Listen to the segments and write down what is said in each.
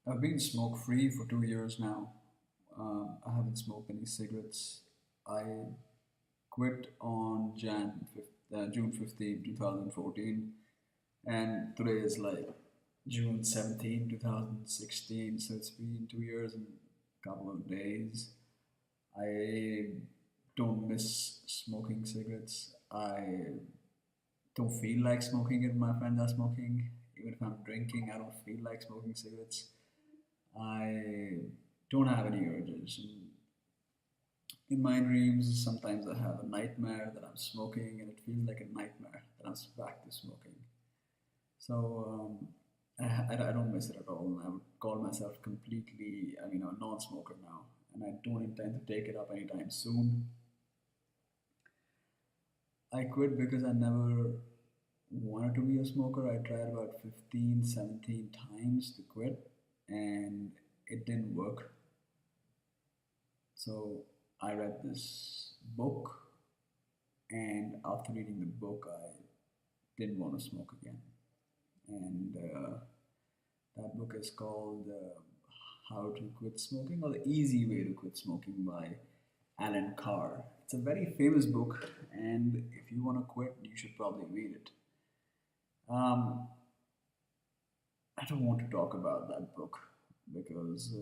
I've been smoke free for 2 years now. I haven't smoked any cigarettes. I quit on June 15, 2014, and today is like June 17, 2016. So it's been 2 years and a couple of days. I don't miss smoking cigarettes. I don't feel like smoking if my friends are smoking. Even if I'm drinking, I don't feel like smoking cigarettes. I don't have any urges. In my dreams, sometimes I have a nightmare that I'm smoking, and it feels like a nightmare that I'm back to smoking. So I don't miss it at all, and I would call myself completely, a non-smoker now, and I don't intend to take it up anytime soon. I quit because I never wanted to be a smoker. I tried about 15, 17 times to quit, and it didn't work. So I read this book, and after reading the book, I didn't want to smoke again. And that book is called How to Quit Smoking, or The Easy Way to Quit Smoking by Alan Carr. It's a very famous book, and if you want to quit, you should probably read it. Um, I don't want to talk about that book because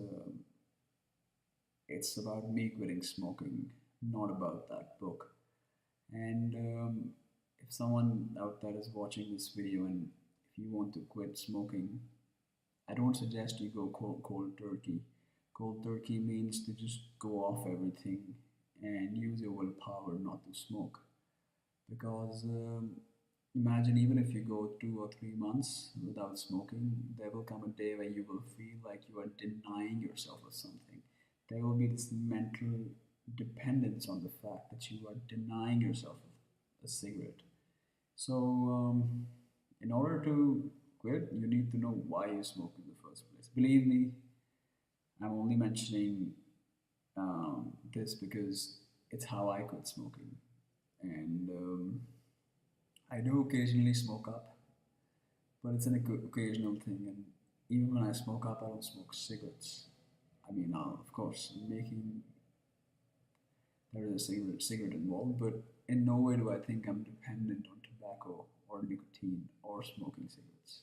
it's about me quitting smoking, not about that book. And if someone out there is watching this video and if you want to quit smoking, I don't suggest you go cold turkey. Cold turkey means to just go off everything and use your willpower not to smoke. Because imagine even if you go 2 or 3 months without smoking, there will come a day where you will feel like you are denying yourself of something. There will be this mental dependence on the fact that you are denying yourself a cigarette. So, in order to quit, you need to know why you smoke in the first place. Believe me, I'm only mentioning this because it's how I quit smoking. And I do occasionally smoke up, but it's an occasional thing. And even when I smoke up, I don't smoke cigarettes. I mean, of course, making there is a cigarette involved, but in no way do I think I'm dependent on tobacco or nicotine or smoking cigarettes.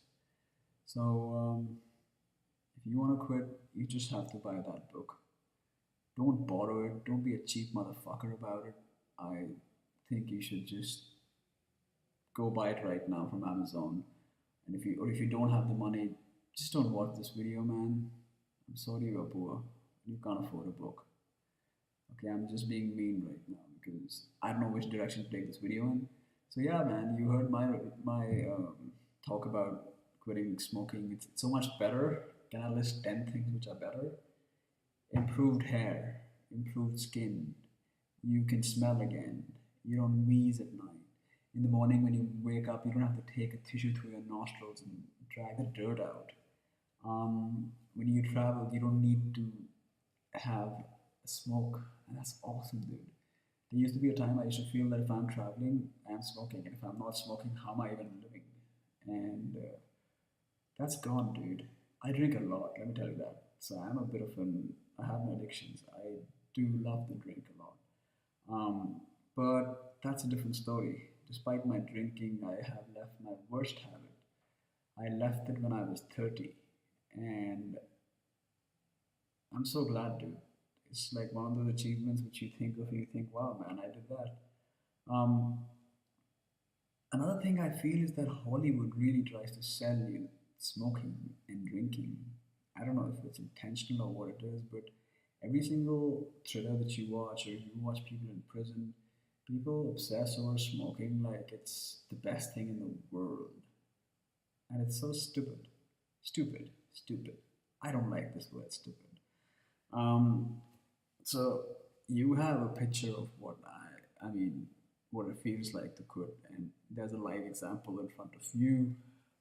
So if you want to quit, you just have to buy that book. Don't borrow it. Don't be a cheap motherfucker about it. I think you should just go buy it right now from Amazon. And if you don't have the money, just don't watch this video, man. I'm sorry you're poor. You can't afford a book. Okay, I'm just being mean right now because I don't know which direction to take this video in. So yeah, man, you heard my talk about quitting smoking. It's so much better. Can I list 10 things which are better? Improved hair, improved skin. You can smell again. You don't wheeze at night. In the morning when you wake up, you don't have to take a tissue through your nostrils and drag the dirt out. When you travel, you don't need to have a smoke, and that's awesome, dude. There used to be a time I used to feel that if I'm traveling, I'm smoking, and if I'm not smoking, how am I even living? And that's gone, dude. I drink a lot, let me tell you that. So I'm a bit of an, I have my addictions. I do love to drink a lot. But that's a different story. Despite my drinking, I have left my worst habit. I left it when I was 30. And I'm so glad, dude. It's like one of those achievements which you think of and you think, wow, man, I did that. Um, Another thing I feel is that Hollywood really tries to sell you smoking and drinking. I don't know if it's intentional or what it is, but every single thriller that you watch or you watch people in prison, people obsess over smoking like it's the best thing in the world. And it's so stupid. Stupid. Stupid. I don't like this word stupid. Um, so you have a picture of what it feels like to quit, and there's a live example in front of you.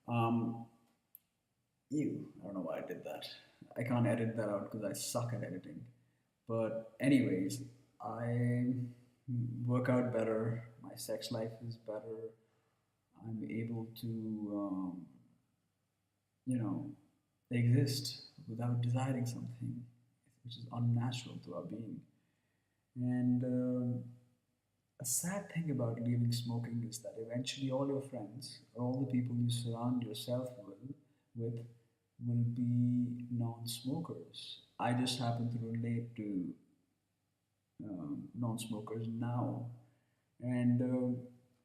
Um, I don't know why I did that. I can't edit that out because I suck at editing. But anyways, I work out better. My sex life is better. I'm able to, you know, exist. without desiring something which is unnatural to our being. And a sad thing about leaving smoking is that eventually all your friends or all the people you surround yourself with will be non-smokers. I just happen to relate to non-smokers now, and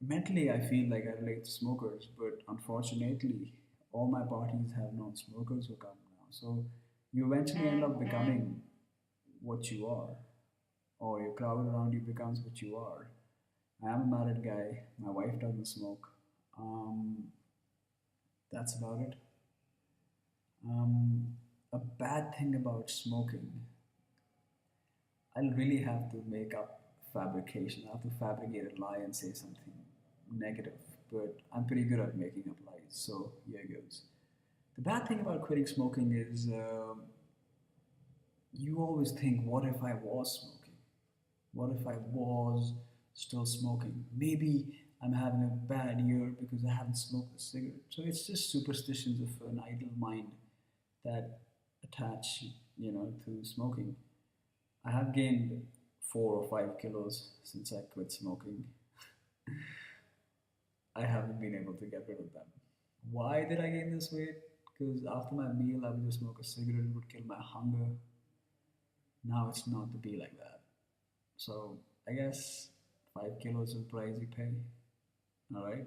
mentally I feel like I relate to smokers, but unfortunately, all my parties have non-smokers who come now. So you eventually end up becoming what you are, or your crowd around you becomes what you are. I am a married guy. My wife doesn't smoke. Um, that's about it. A bad thing about smoking, I'll really have to make up fabrication. I have to fabricate a lie and say something negative, but I'm pretty good at making up lies. So here goes. The bad thing about quitting smoking is you always think, what if I was smoking? What if I was still smoking? Maybe I'm having a bad year because I haven't smoked a cigarette. So it's just superstitions of an idle mind that attach, to smoking. I have gained 4 or 5 kilos since I quit smoking. I haven't been able to get rid of them. Why did I gain this weight? Because after my meal, I would just smoke a cigarette. It would kill my hunger. Now it's not to be like that. So I guess 5 kilos is the price you pay. All right.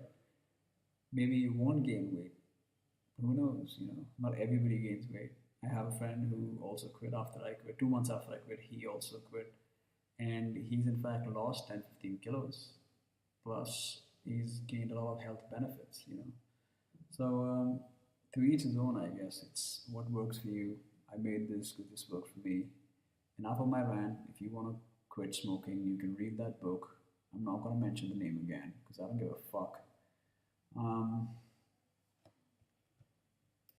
Maybe you won't gain weight. Who knows? Not everybody gains weight. I have a friend who also quit after I quit. 2 months after I quit, he also quit. And he's in fact lost 10, 15 kilos. Plus, he's gained a lot of health benefits. So, to each his own, I guess. It's what works for you. I made this because this worked for me. Enough of my rant. If you want to quit smoking, you can read that book. I'm not going to mention the name again because I don't give a fuck. Um,